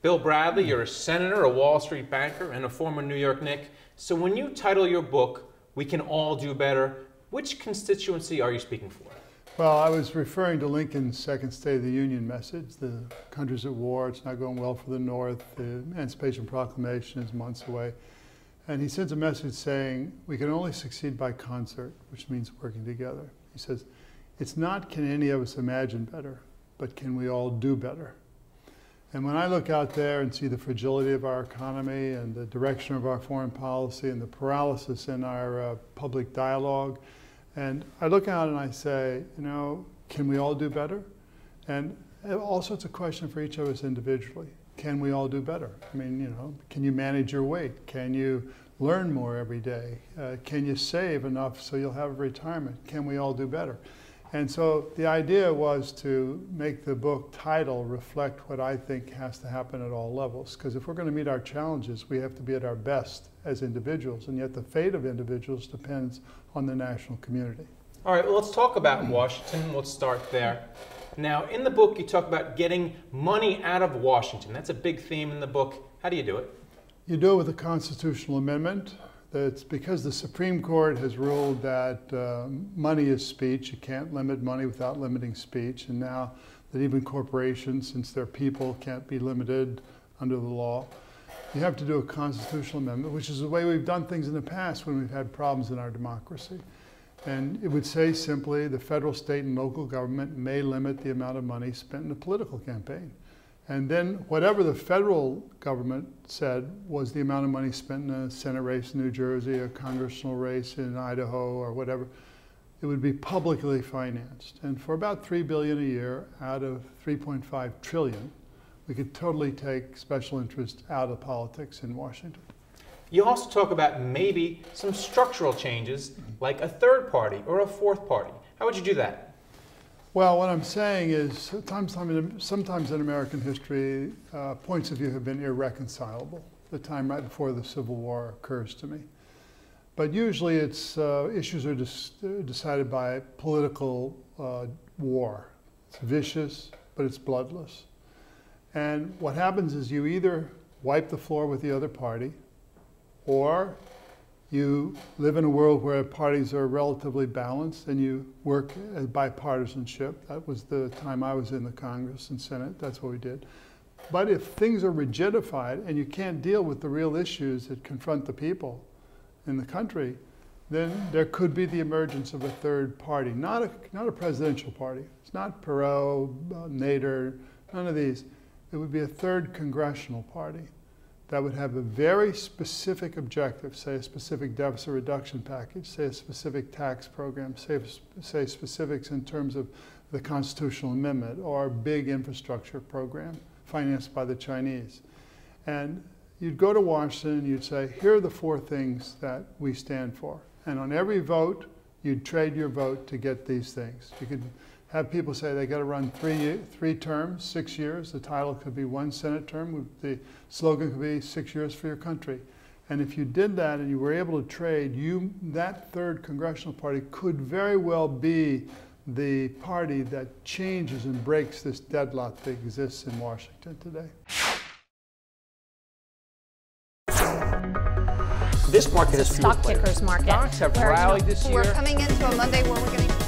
Bill Bradley, you're a senator, a Wall Street banker, and a former New York Knick. So when you title your book, We Can All Do Better, which constituency are you speaking for? Well, I was referring to Lincoln's second State of the Union message. The country's at war, it's not going well for the North, the Emancipation Proclamation is months away. And he sends a message saying, we can only succeed by concert, which means working together. He says, it's not can any of us imagine better, but can we all do better? And when I look out there and see the fragility of our economy and the direction of our foreign policy and the paralysis in our public dialogue, and I look out and I say, you know, can we all do better? And also it's a question for each of us individually. Can we all do better? I mean, you know, can you manage your weight? Can you learn more every day? Can you save enough so you'll have a retirement? Can we all do better? And so the idea was to make the book title reflect what I think has to happen at all levels. Because if we're going to meet our challenges, we have to be at our best as individuals. And yet the fate of individuals depends on the national community. All right, well, let's talk about Washington. Let's start there. Now, in the book, you talk about getting money out of Washington. That's a big theme in the book. How do you do it? You do it with a constitutional amendment. That's because the Supreme Court has ruled that money is speech. You can't limit money without limiting speech. And now that even corporations, since they're people, can't be limited under the law, you have to do a constitutional amendment, which is the way we've done things in the past when we've had problems in our democracy. And it would say simply the federal, state, and local government may limit the amount of money spent in a political campaign. And then whatever the federal government said was the amount of money spent in a Senate race in New Jersey, a congressional race in Idaho, or whatever, it would be publicly financed. And for about $3 billion a year out of $3.5 trillion, we could totally take special interest out of politics in Washington. You also talk about maybe some structural changes, like a third party or a fourth party. How would you do that? Well, what I'm saying is sometimes in American history, points of view have been irreconcilable. The time right before the Civil War occurs to me. But usually it's issues are decided by political war. It's vicious, but it's bloodless. And what happens is you either wipe the floor with the other party, or you live in a world where parties are relatively balanced and you work as bipartisanship. That was the time I was in the Congress and Senate. That's what we did. But if things are rigidified and you can't deal with the real issues that confront the people in the country, then there could be the emergence of a third party, not a presidential party. It's not Perot, Nader, none of these. It would be a third congressional party that would have a very specific objective, say a specific deficit reduction package, say a specific tax program, say specifics in terms of the constitutional amendment or a big infrastructure program financed by the Chinese. And you'd go to Washington and you'd say, here are the 4 things that we stand for. And on every vote, you'd trade your vote to get these things. You could have people say they got to run three terms, 6 years. The title could be 1 Senate term. The slogan could be 6 years for your country. And if you did that and you were able to trade, that third congressional party could very well be the party that changes and breaks this deadlock that exists in Washington today. This market is stock pickers market. Stocks have rallied this year. We're coming into a Monday where we're going to